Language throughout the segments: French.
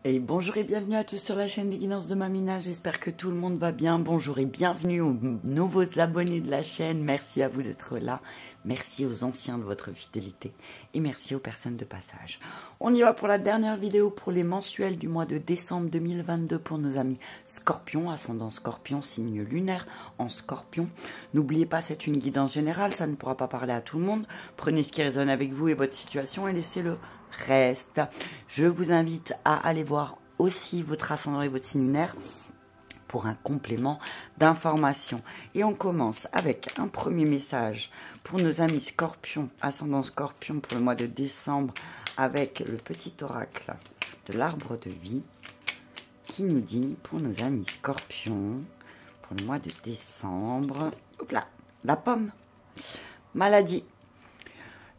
Et bonjour et bienvenue à tous sur la chaîne des Guidances de Mamina, j'espère que tout le monde va bien. Bonjour et bienvenue aux nouveaux abonnés de la chaîne, merci à vous d'être là, merci aux anciens de votre fidélité et merci aux personnes de passage. On y va pour la dernière vidéo pour les mensuels du mois de décembre 2022 pour nos amis Scorpion, ascendant Scorpion, signe lunaire en Scorpion. N'oubliez pas, c'est une guidance générale, ça ne pourra pas parler à tout le monde. Prenez ce qui résonne avec vous et votre situation et laissez-le reste. Je vous invite à aller voir aussi votre ascendant et votre signe lunaire pour un complément d'information. Et on commence avec un premier message pour nos amis Scorpion, ascendant Scorpion pour le mois de décembre avec le petit oracle de l'arbre de vie qui nous dit pour nos amis Scorpion pour le mois de décembre. Hop là, la pomme. Maladie.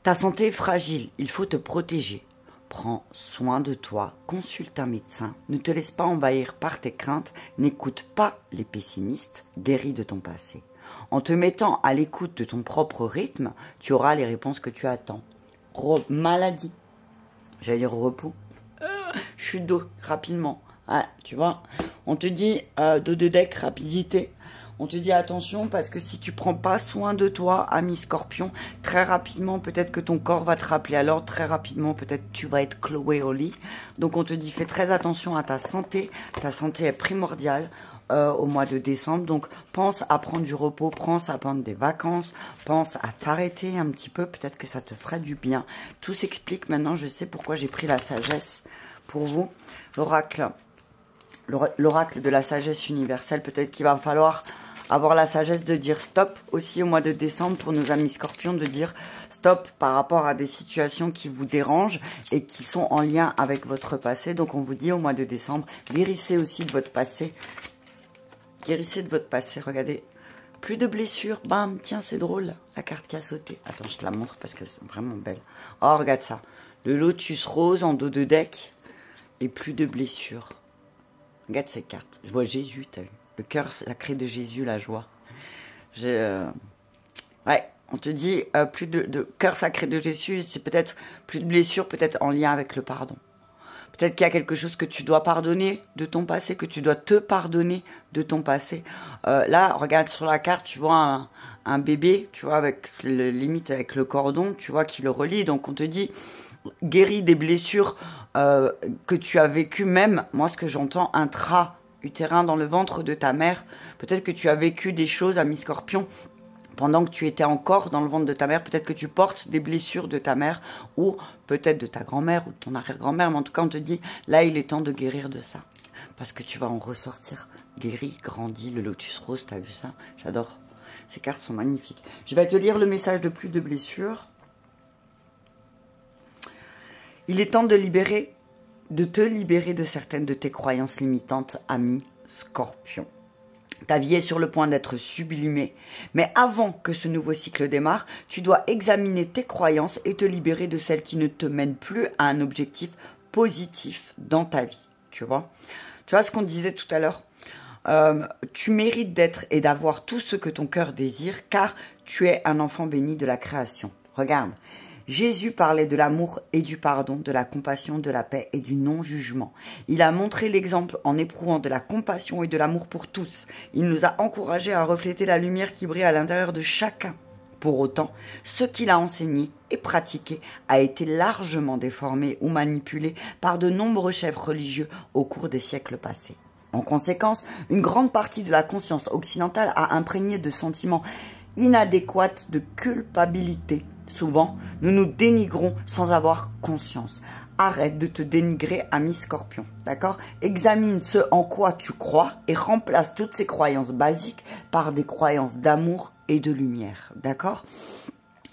Ta santé est fragile, il faut te protéger. Prends soin de toi, consulte un médecin, ne te laisse pas envahir par tes craintes, n'écoute pas les pessimistes, guéris de ton passé. En te mettant à l'écoute de ton propre rythme, tu auras les réponses que tu attends. Maladie, j'allais dire repos, chute d'eau, rapidement. Ah, tu vois, on te dit dos de deck, rapidité. On te dit attention parce que si tu prends pas soin de toi, ami Scorpion, très rapidement peut-être que ton corps va te rappeler à l'ordre, très rapidement peut-être tu vas être cloué au lit. Donc on te dit fais très attention à ta santé est primordiale au mois de décembre. Donc pense à prendre du repos, pense à prendre des vacances, pense à t'arrêter un petit peu, peut-être que ça te ferait du bien. Tout s'explique maintenant, je sais pourquoi j'ai pris la sagesse pour vous. L'oracle de la sagesse universelle, peut-être qu'il va falloir avoir la sagesse de dire stop aussi au mois de décembre pour nos amis Scorpions, de dire stop par rapport à des situations qui vous dérangent et qui sont en lien avec votre passé. Donc on vous dit au mois de décembre, guérissez aussi de votre passé. Guérissez de votre passé, regardez. Plus de blessures, bam, tiens c'est drôle, la carte qui a sauté. Attends, je te la montre parce qu'elles sont vraiment belles. Oh, regarde ça, le lotus rose en dos de deck et plus de blessures. Regarde ces cartes, je vois Jésus, t'as vu. Le cœur sacré de Jésus, la joie. Ouais, on te dit plus de cœur sacré de Jésus, c'est peut-être plus de blessures, peut-être en lien avec le pardon. Peut-être qu'il y a quelque chose que tu dois pardonner de ton passé, que tu dois te pardonner de ton passé. Là, regarde sur la carte, tu vois un bébé, tu vois, avec limite avec le cordon, tu vois, qui le relie. Donc on te dit, guéris des blessures que tu as vécues, même, moi ce que j'entends, intra-utérin dans le ventre de ta mère. Peut-être que tu as vécu des choses, ami Scorpion, pendant que tu étais encore dans le ventre de ta mère. Peut-être que tu portes des blessures de ta mère ou peut-être de ta grand-mère ou de ton arrière-grand-mère. Mais en tout cas, on te dit, là, il est temps de guérir de ça. Parce que tu vas en ressortir guéri, grandi. Le lotus rose, t'as vu ça? J'adore. Ces cartes sont magnifiques. Je vais te lire le message de plus de blessures. Il est temps de te libérer de certaines de tes croyances limitantes, ami Scorpion. Ta vie est sur le point d'être sublimée, mais avant que ce nouveau cycle démarre, tu dois examiner tes croyances et te libérer de celles qui ne te mènent plus à un objectif positif dans ta vie. Tu vois ce qu'on disait tout à l'heure? Tu mérites d'être et d'avoir tout ce que ton cœur désire, car tu es un enfant béni de la création. Regarde. Jésus parlait de l'amour et du pardon, de la compassion, de la paix et du non-jugement. Il a montré l'exemple en éprouvant de la compassion et de l'amour pour tous. Il nous a encouragés à refléter la lumière qui brille à l'intérieur de chacun. Pour autant, ce qu'il a enseigné et pratiqué a été largement déformé ou manipulé par de nombreux chefs religieux au cours des siècles passés. En conséquence, une grande partie de la conscience occidentale a imprégné de sentiments inadéquats de culpabilité. Souvent, nous nous dénigrons sans avoir conscience. Arrête de te dénigrer, ami Scorpion, d'accord? Examine ce en quoi tu crois et remplace toutes ces croyances basiques par des croyances d'amour et de lumière, d'accord?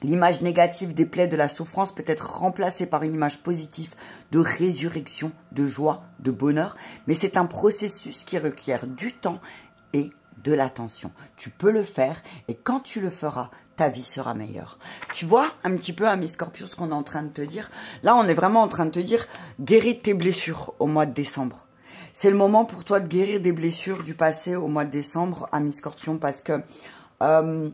L'image négative des plaies de la souffrance peut être remplacée par une image positive de résurrection, de joie, de bonheur, mais c'est un processus qui requiert du temps et de l'attention. Tu peux le faire et quand tu le feras, ta vie sera meilleure. Tu vois un petit peu, ami Scorpion, ce qu'on est en train de te dire? Là, on est vraiment en train de te dire, guéris tes blessures au mois de décembre. C'est le moment pour toi de guérir des blessures du passé au mois de décembre, ami Scorpion, parce que il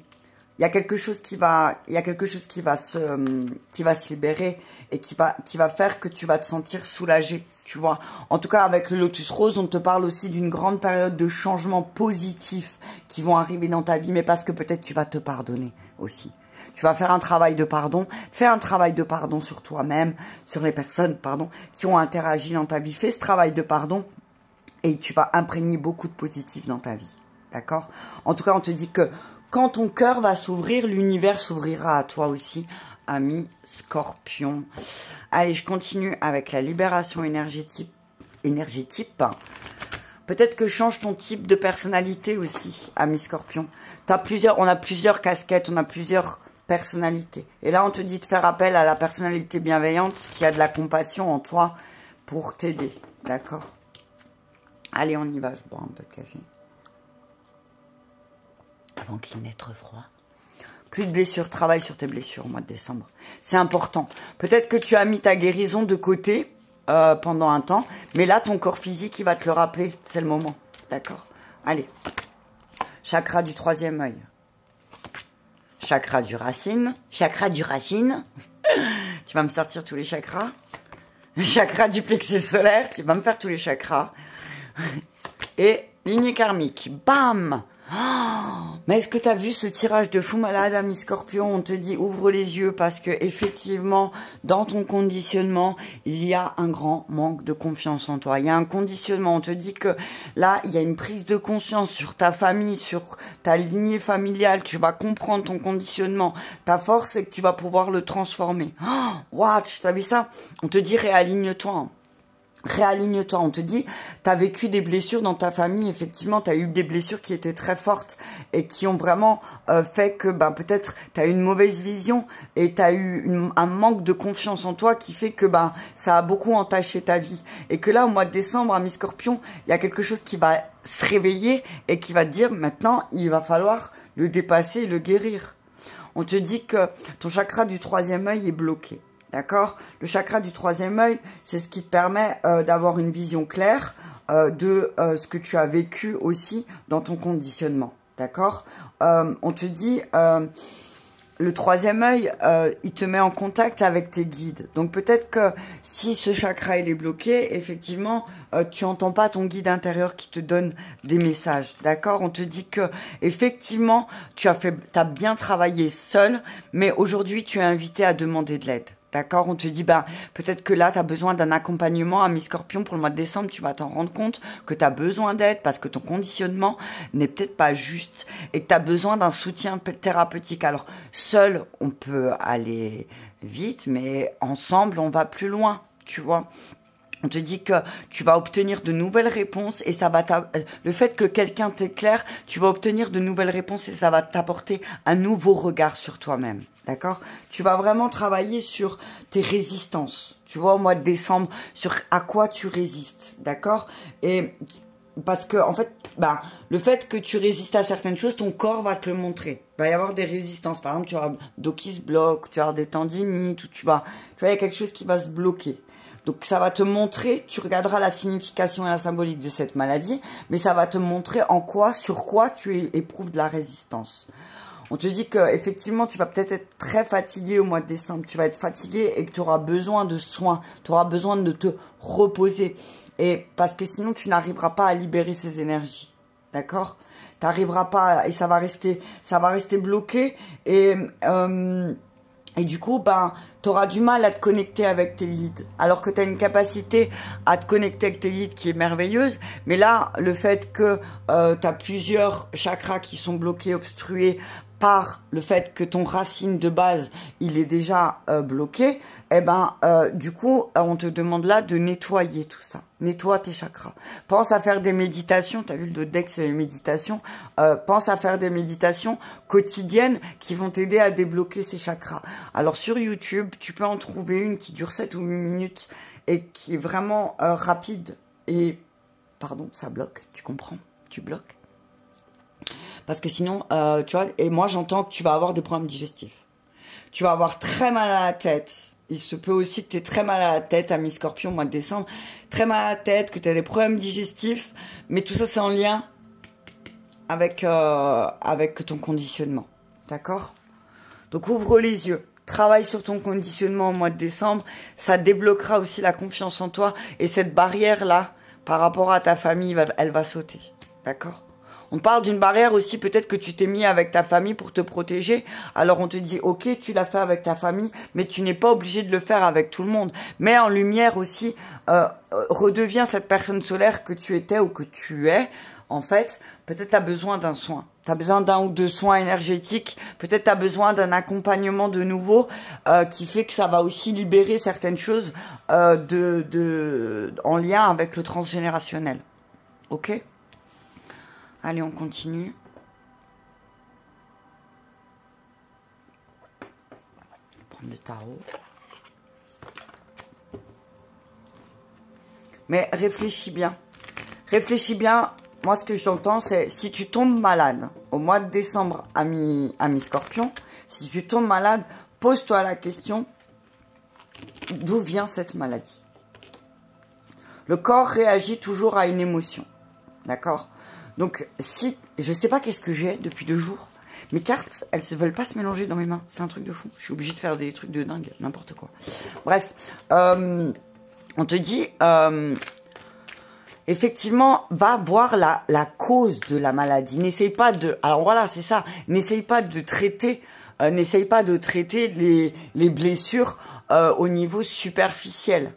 y a quelque chose qui va se libérer et qui va faire que tu vas te sentir soulagé, tu vois. En tout cas, avec le Lotus Rose, on te parle aussi d'une grande période de changements positifs qui vont arriver dans ta vie, mais parce que peut-être tu vas te pardonner aussi. Tu vas faire un travail de pardon. Fais un travail de pardon sur toi-même, sur les personnes, pardon, qui ont interagi dans ta vie. Fais ce travail de pardon et tu vas imprégner beaucoup de positif dans ta vie. D'accord? En tout cas, on te dit que quand ton cœur va s'ouvrir, l'univers s'ouvrira à toi aussi, ami Scorpion. Allez, je continue avec la libération énergétique. Peut-être que change ton type de personnalité aussi, ami Scorpion. On a plusieurs casquettes, on a plusieurs personnalités. Et là, on te dit de faire appel à la personnalité bienveillante qui a de la compassion en toi pour t'aider. D'accord? Allez, on y va, je bois un peu de café. Avant qu'il n'ait trop froid. Plus de blessures, travaille sur tes blessures au mois de décembre. C'est important. Peut-être que tu as mis ta guérison de côté pendant un temps, mais là, ton corps physique, il va te le rappeler. C'est le moment. D'accord? Allez. Chakra du troisième œil. Chakra du racine. Chakra du racine. Tu vas me sortir tous les chakras. Chakra du plexus solaire. Tu vas me faire tous les chakras. Et lignée karmique. Bam! Oh, mais est-ce que tu as vu ce tirage de fou malade, ami Scorpion? On te dit ouvre les yeux parce que effectivement, dans ton conditionnement, il y a un grand manque de confiance en toi. Il y a un conditionnement. On te dit que là, il y a une prise de conscience sur ta famille, sur ta lignée familiale. Tu vas comprendre ton conditionnement. Ta force, c'est que tu vas pouvoir le transformer. Oh, watch, t'as vu ça? On te dit réaligne-toi. Réaligne-toi, on te dit, tu as vécu des blessures dans ta famille, effectivement, tu as eu des blessures qui étaient très fortes et qui ont vraiment fait que peut-être tu as eu une mauvaise vision et tu as eu un manque de confiance en toi qui fait que ça a beaucoup entaché ta vie. Et que là, au mois de décembre, ami Scorpion, il y a quelque chose qui va se réveiller et qui va te dire, maintenant, il va falloir le dépasser et le guérir. On te dit que ton chakra du troisième œil est bloqué. D'accord? Le chakra du troisième œil, c'est ce qui te permet d'avoir une vision claire de ce que tu as vécu aussi dans ton conditionnement. D'accord? On te dit, le troisième œil, il te met en contact avec tes guides. Donc peut-être que si ce chakra il est bloqué, effectivement, tu n'entends pas ton guide intérieur qui te donne des messages. D'accord? On te dit que effectivement, tu as bien travaillé seul, mais aujourd'hui, tu es invité à demander de l'aide. D'accord? On te dit, peut-être que là, tu as besoin d'un accompagnement, ami Scorpion, pour le mois de décembre, tu vas t'en rendre compte que tu as besoin d'aide parce que ton conditionnement n'est peut-être pas juste et que tu as besoin d'un soutien thérapeutique. Alors, seul, on peut aller vite, mais ensemble, on va plus loin, tu vois? On te dit que tu vas obtenir de nouvelles réponses et ça va le fait que quelqu'un t'éclaire, tu vas obtenir de nouvelles réponses et ça va t'apporter un nouveau regard sur toi-même. D'accord? Tu vas vraiment travailler sur tes résistances. Tu vois, au mois de décembre, sur à quoi tu résistes. D'accord? Et parce que, en fait, le fait que tu résistes à certaines choses, ton corps va te le montrer. Il va y avoir des résistances. Par exemple, tu auras dos qui se bloque, tu vas avoir des tendinites, il y a quelque chose qui va se bloquer. Donc ça va te montrer, tu regarderas la signification et la symbolique de cette maladie, mais ça va te montrer sur quoi tu éprouves de la résistance. On te dit que effectivement, tu vas peut-être être très fatigué au mois de décembre. Tu vas être fatigué et que tu auras besoin de soins. Tu auras besoin de te reposer. Et parce que sinon, tu n'arriveras pas à libérer ces énergies. D'accord? Tu n'arriveras pas et ça va rester bloqué. Et du coup, tu auras du mal à te connecter avec tes guides. Alors que tu as une capacité à te connecter avec tes guides qui est merveilleuse. Mais là, le fait que tu as plusieurs chakras qui sont bloqués, obstrués par le fait que ton racine de base, il est déjà bloqué, du coup, on te demande là de nettoyer tout ça. Nettoie tes chakras. Pense à faire des méditations. Tu as vu le deck, c'est les méditations. Pense à faire des méditations quotidiennes qui vont t'aider à débloquer ces chakras. Alors sur YouTube, tu peux en trouver une qui dure 7 ou 8 minutes et qui est vraiment rapide. Et, pardon, ça bloque. Tu comprends? Tu bloques. Parce que sinon, tu vois, et moi j'entends que tu vas avoir des problèmes digestifs. Tu vas avoir très mal à la tête. Il se peut aussi que tu aies très mal à la tête, ami Scorpion, au mois de décembre. Très mal à la tête, que tu as des problèmes digestifs. Mais tout ça, c'est en lien avec ton conditionnement. D'accord? Donc, ouvre les yeux. Travaille sur ton conditionnement au mois de décembre. Ça débloquera aussi la confiance en toi. Et cette barrière-là, par rapport à ta famille, elle va sauter. D'accord? On parle d'une barrière aussi, peut-être que tu t'es mis avec ta famille pour te protéger. Alors on te dit, ok, tu l'as fait avec ta famille, mais tu n'es pas obligé de le faire avec tout le monde. Mais en lumière aussi, redeviens cette personne solaire que tu étais ou que tu es. En fait, peut-être tu as besoin d'un soin. Tu as besoin d'un ou deux soins énergétiques. Peut-être tu as besoin d'un accompagnement de nouveau qui fait que ça va aussi libérer certaines choses en lien avec le transgénérationnel. Ok ? Allez, on continue. Je vais prendre le tarot. Mais réfléchis bien. Réfléchis bien. Moi, ce que j'entends, c'est si tu tombes malade au mois de décembre à mi-Scorpion, si tu tombes malade, pose-toi la question, d'où vient cette maladie? Le corps réagit toujours à une émotion. D'accord? Donc, si, je sais pas qu'est-ce que j'ai depuis 2 jours. Mes cartes, elles se veulent pas se mélanger dans mes mains. C'est un truc de fou. Je suis obligée de faire des trucs de dingue, n'importe quoi. Bref, on te dit, effectivement, va voir la cause de la maladie. N'essaye pas de, alors voilà, c'est ça. N'essaye pas de traiter, les blessures au niveau superficiel.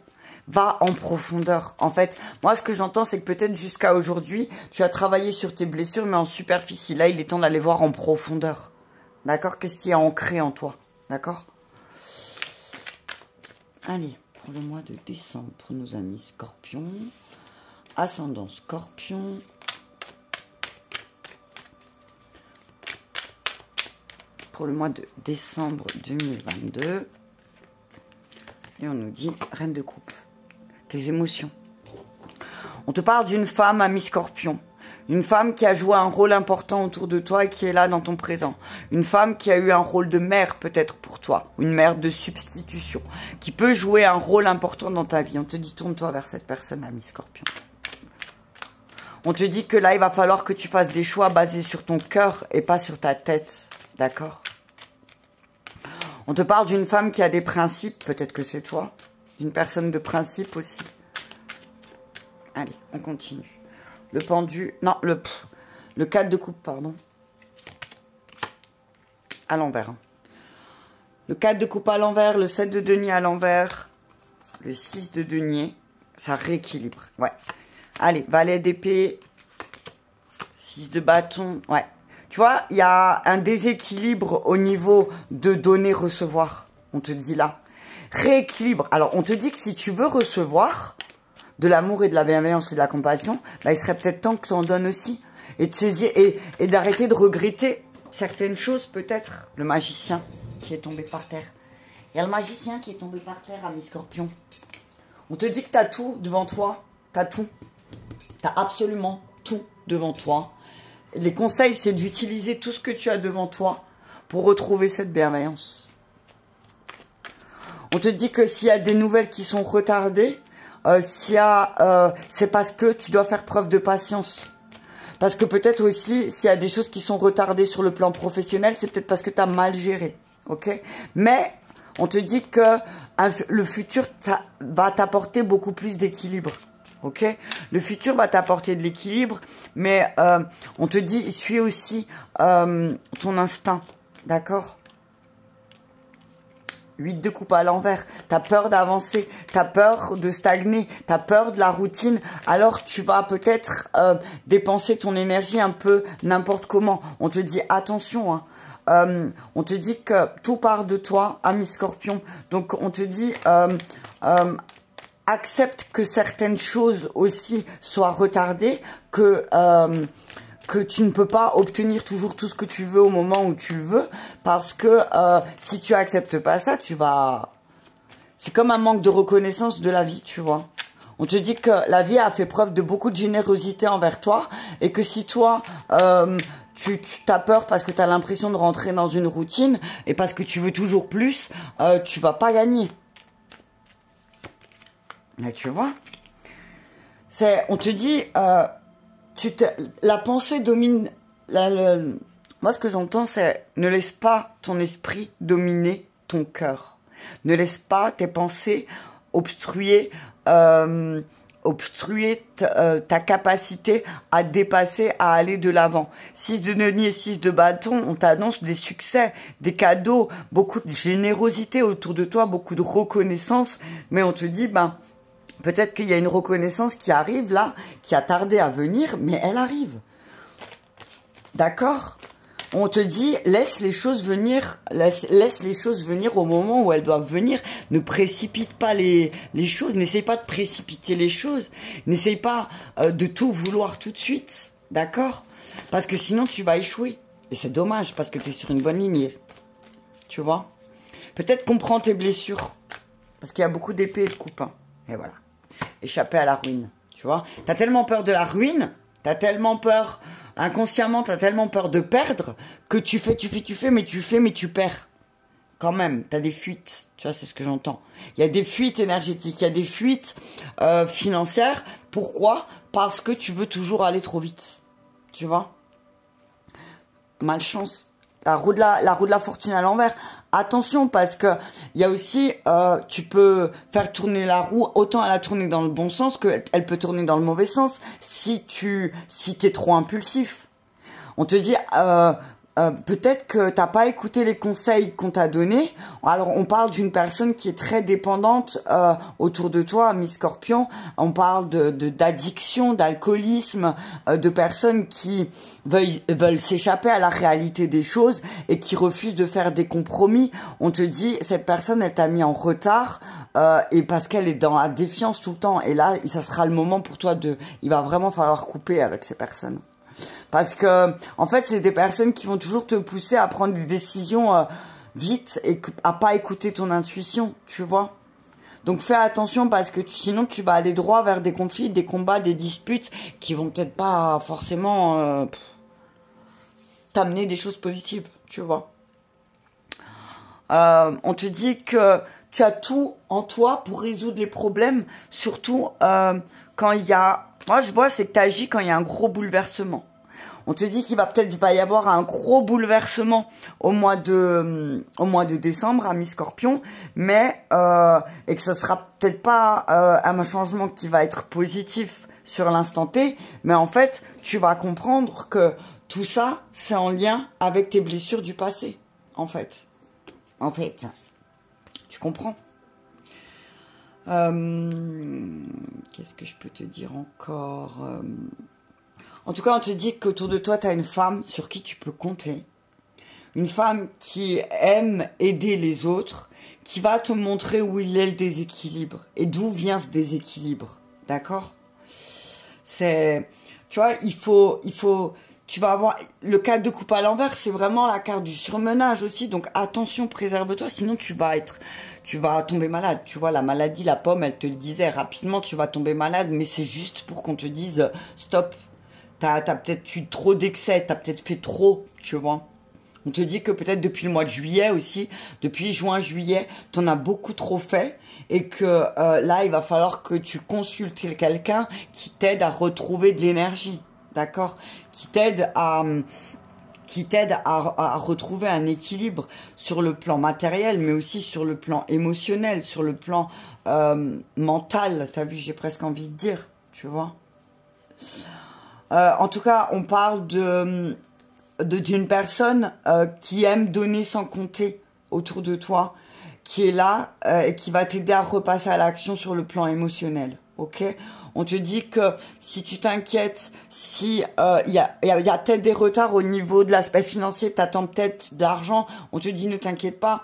Va en profondeur. En fait, moi, ce que j'entends, c'est que peut-être jusqu'à aujourd'hui, tu as travaillé sur tes blessures, mais en superficie. Là, il est temps d'aller voir en profondeur. D'accord? Qu'est-ce qui est ancré en toi? D'accord? Allez, pour le mois de décembre, pour nos amis Scorpions. Ascendant Scorpion. Pour le mois de décembre 2022. Et on nous dit Reine de coupe. Tes émotions. On te parle d'une femme à mi-Scorpion. Une femme qui a joué un rôle important autour de toi et qui est là dans ton présent. Une femme qui a eu un rôle de mère peut-être pour toi. Une mère de substitution. Qui peut jouer un rôle important dans ta vie. On te dit tourne-toi vers cette personne à mi-Scorpion. On te dit que là il va falloir que tu fasses des choix basés sur ton cœur et pas sur ta tête. D'accord? On te parle d'une femme qui a des principes. Peut-être que c'est toi. Une personne de principe aussi. Allez, on continue. Le pendu... Non, le 4 de coupe, pardon. À l'envers. Hein. Le 4 de coupe à l'envers, le 7 de denier à l'envers, le 6 de denier. Ça rééquilibre. Ouais. Allez, valet d'épée. 6 de bâton. Ouais. Tu vois, il y a un déséquilibre au niveau de donner-recevoir. On te dit là. Rééquilibre. Alors, on te dit que si tu veux recevoir de l'amour et de la bienveillance et de la compassion, bah, il serait peut-être temps que tu en donnes aussi. Et de saisir et d'arrêter de regretter certaines choses, peut-être. Le magicien qui est tombé par terre. Il y a le magicien qui est tombé par terre à mi-Scorpion. On te dit que tu as tout devant toi. Tu as tout. Tu as absolument tout devant toi. Les conseils, c'est d'utiliser tout ce que tu as devant toi pour retrouver cette bienveillance. On te dit que s'il y a des nouvelles qui sont retardées, c'est parce que tu dois faire preuve de patience. Parce que peut-être aussi, s'il y a des choses qui sont retardées sur le plan professionnel, c'est peut-être parce que tu as mal géré. Ok? Mais on te dit que le futur va t'apporter beaucoup plus d'équilibre. Ok? Le futur va t'apporter de l'équilibre, mais on te dit, suis aussi ton instinct. D'accord? 8 de coupe à l'envers, tu as peur d'avancer, tu as peur de stagner, tu as peur de la routine, alors tu vas peut-être dépenser ton énergie un peu n'importe comment. On te dit attention, hein. On te dit que tout part de toi, ami Scorpion. Donc on te dit accepte que certaines choses aussi soient retardées, que tu ne peux pas obtenir toujours tout ce que tu veux au moment où tu le veux, parce que si tu acceptes pas ça, tu vas... C'est comme un manque de reconnaissance de la vie, tu vois. On te dit que la vie a fait preuve de beaucoup de générosité envers toi, et que si toi, tu as peur parce que tu as l'impression de rentrer dans une routine, et parce que tu veux toujours plus, tu vas pas gagner. Et tu vois, on te dit... la pensée domine... Moi, ce que j'entends, c'est ne laisse pas ton esprit dominer ton cœur. Ne laisse pas tes pensées obstruer ta capacité à dépasser, à aller de l'avant. 6 de denier, 6 de bâton, on t'annonce des succès, des cadeaux, beaucoup de générosité autour de toi, beaucoup de reconnaissance, mais on te dit, ben, peut-être qu'il y a une reconnaissance qui arrive là, qui a tardé à venir, mais elle arrive. D'accord ? On te dit, laisse les choses venir, laisse les choses venir au moment où elles doivent venir. Ne précipite pas les choses, n'essaye pas de précipiter les choses. N'essaye pas de tout vouloir tout de suite, d'accord? Parce que sinon tu vas échouer. Et c'est dommage, parce que tu es sur une bonne lignée. Tu vois? Peut-être comprends tes blessures. Parce qu'il y a beaucoup d'épées et de coupins. Et voilà. Échapper à la ruine, tu vois? T'as tellement peur de la ruine, t'as tellement peur... Inconsciemment, tu as tellement peur de perdre que tu fais, mais tu perds. Quand même, tu as des fuites. Tu vois, c'est ce que j'entends. Il y a des fuites énergétiques, il y a des fuites financières. Pourquoi? Parce que tu veux toujours aller trop vite. Tu vois? Malchance. La roue de la fortune à l'envers. Attention, parce que il y a aussi, tu peux faire tourner la roue, autant elle a tourné dans le bon sens qu'elle peut tourner dans le mauvais sens si t'es trop impulsif. On te dit, peut-être que t'as pas écouté les conseils qu'on t'a donnés. Alors, on parle d'une personne qui est très dépendante autour de toi, Miss Scorpion. On parle d'addiction, d'alcoolisme, de personnes qui veulent s'échapper à la réalité des choses et qui refusent de faire des compromis. On te dit, cette personne, elle t'a mis en retard et parce qu'elle est dans la défiance tout le temps. Et là, ça sera le moment pour toi il va vraiment falloir couper avec ces personnes. Parce que, en fait, c'est des personnes qui vont toujours te pousser à prendre des décisions vite et à pas écouter ton intuition, tu vois. Donc, fais attention parce que sinon, tu vas aller droit vers des conflits, des combats, des disputes qui vont peut-être pas forcément t'amener des choses positives, tu vois. On te dit que tu as tout en toi pour résoudre les problèmes, surtout quand il y a... Moi, je vois, c'est que tu agis quand il y a un gros bouleversement. On te dit qu'il va y avoir un gros bouleversement au mois de décembre à mi-Scorpion, mais et que ce sera peut-être pas un changement qui va être positif sur l'instant T, mais en fait, tu vas comprendre que tout ça, c'est en lien avec tes blessures du passé, en fait. En fait, tu comprends? Qu'est-ce que je peux te dire encore? En tout cas, on te dit qu'autour de toi, tu as une femme sur qui tu peux compter. Une femme qui aime aider les autres, qui va te montrer où il est le déséquilibre et d'où vient ce déséquilibre. D'accord? Tu vois, tu vas avoir le 4 de coupe à l'envers, c'est vraiment la carte du surmenage aussi. Donc attention, préserve-toi, sinon tu vas tomber malade. Tu vois, la maladie, la pomme, elle te le disait rapidement, tu vas tomber malade, mais c'est juste pour qu'on te dise stop. T'as peut-être eu trop d'excès, t'as peut-être fait trop, tu vois. On te dit que peut-être depuis le mois de juillet aussi, depuis juin-juillet, t'en as beaucoup trop fait et que là, il va falloir que tu consultes quelqu'un qui t'aide à retrouver de l'énergie, d'accord? Qui t'aide à retrouver un équilibre sur le plan matériel, mais aussi sur le plan émotionnel, sur le plan mental. T'as vu, j'ai presque envie de dire, tu vois. En tout cas, on parle d'une personne qui aime donner sans compter autour de toi, qui est là et qui va t'aider à repasser à l'action sur le plan émotionnel. Ok? On te dit que si tu t'inquiètes, si il y a peut-être des retards au niveau de l'aspect financier, tu attends peut-être de l'argent, on te dit ne t'inquiète pas,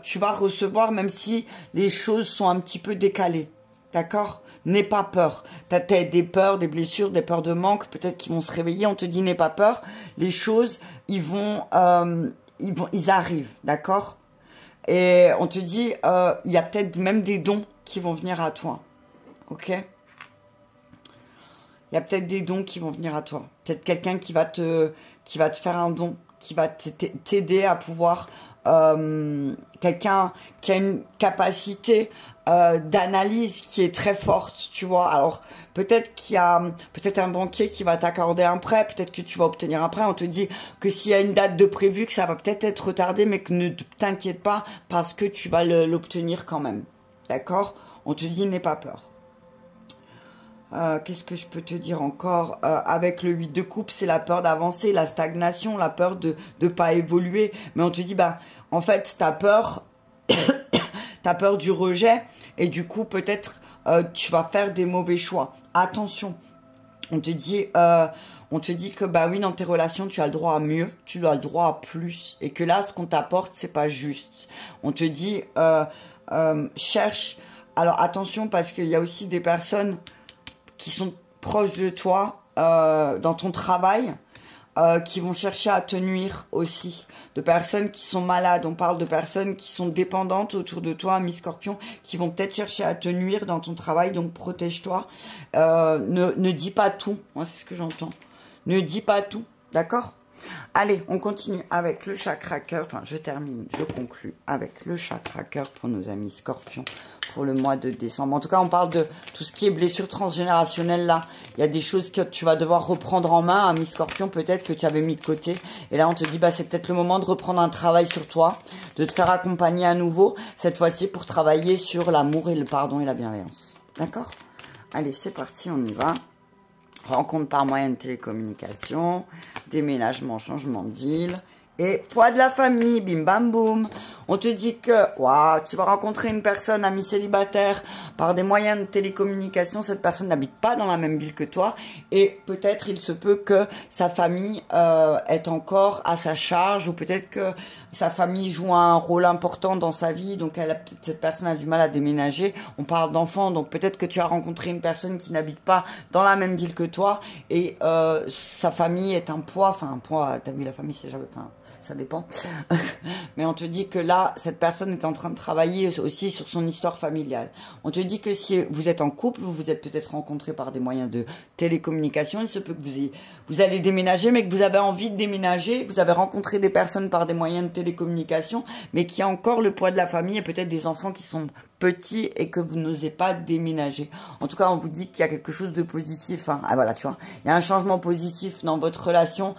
tu vas recevoir même si les choses sont un petit peu décalées. D'accord? N'aie pas peur. T'as des peurs, des blessures, des peurs de manque, peut-être qu'ils vont se réveiller. On te dit n'aie pas peur. Les choses, ils arrivent, d'accord? Et on te dit, il y a peut-être même des dons qui vont venir à toi, ok? Il y a peut-être des dons qui vont venir à toi. Peut-être quelqu'un qui va te faire un don, qui va t'aider à pouvoir quelqu'un qui a une capacité d'analyse qui est très forte, tu vois. Alors, peut-être qu'il y a peut-être un banquier qui va t'accorder un prêt, peut-être que tu vas obtenir un prêt. On te dit que s'il y a une date de prévu, que ça va peut-être être retardé, mais que ne t'inquiète pas parce que tu vas l'obtenir quand même. D'accord? On te dit n'aie pas peur. Qu'est-ce que je peux te dire encore? Avec le 8 de coupe, c'est la peur d'avancer, la stagnation, la peur de pas évoluer. Mais on te dit, bah, en fait, t'as peur, t'as peur du rejet et du coup, peut-être, tu vas faire des mauvais choix. Attention, on te dit que, bah oui, dans tes relations, tu as le droit à mieux, tu as le droit à plus. Et que là, ce qu'on t'apporte, c'est pas juste. On te dit, cherche. Alors, attention, parce qu'il y a aussi des personnes qui sont proches de toi dans ton travail, qui vont chercher à te nuire aussi. De personnes qui sont malades, on parle de personnes qui sont dépendantes autour de toi, mi-scorpion, qui vont peut-être chercher à te nuire dans ton travail, donc protège-toi. Ne dis pas tout, moi c'est ce que j'entends. Ne dis pas tout, d'accord? Allez, on continue avec le chakra cœur, enfin je termine, je conclue avec le chakra cœur pour nos amis scorpions pour le mois de décembre. En tout cas, on parle de tout ce qui est blessure transgénérationnelle là. Il y a des choses que tu vas devoir reprendre en main, ami scorpion, peut-être que tu avais mis de côté. Et là, on te dit, bah c'est peut-être le moment de reprendre un travail sur toi, de te faire accompagner à nouveau, cette fois-ci pour travailler sur l'amour et le pardon et la bienveillance. D'accord? Allez, c'est parti, on y va. Rencontre par moyen de télécommunication, déménagement, changement de ville et poids de la famille, bim bam boum. On te dit que waouh, tu vas rencontrer une personne, ami célibataire, par des moyens de télécommunication. Cette personne n'habite pas dans la même ville que toi et peut-être il se peut que sa famille est encore à sa charge ou peut-être que sa famille joue un rôle important dans sa vie, donc cette personne a du mal à déménager. On parle d'enfants, donc peut-être que tu as rencontré une personne qui n'habite pas dans la même ville que toi et sa famille est un poids, enfin un poids, t'as vu la famille c'est jamais, enfin ça dépend. Mais on te dit que là, cette personne est en train de travailler aussi sur son histoire familiale. On te dit que si vous êtes en couple, vous vous êtes peut-être rencontrés par des moyens de télécommunication, il se peut que vous allez déménager, mais que vous avez envie de déménager, vous avez rencontré des personnes par des moyens de télécommunication, mais qui a encore le poids de la famille et peut-être des enfants qui sont petits et que vous n'osez pas déménager. En tout cas, on vous dit qu'il y a quelque chose de positif. Hein. Ah voilà, tu vois, il y a un changement positif dans votre relation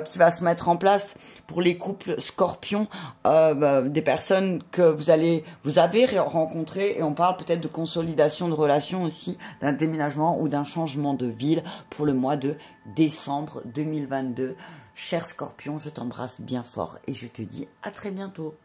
qui va se mettre en place pour les couples scorpions, des personnes que vous avez rencontrées et on parle peut-être de consolidation de relations aussi, d'un déménagement ou d'un changement de ville pour le mois de décembre 2022. Cher Scorpion, je t'embrasse bien fort et je te dis à très bientôt.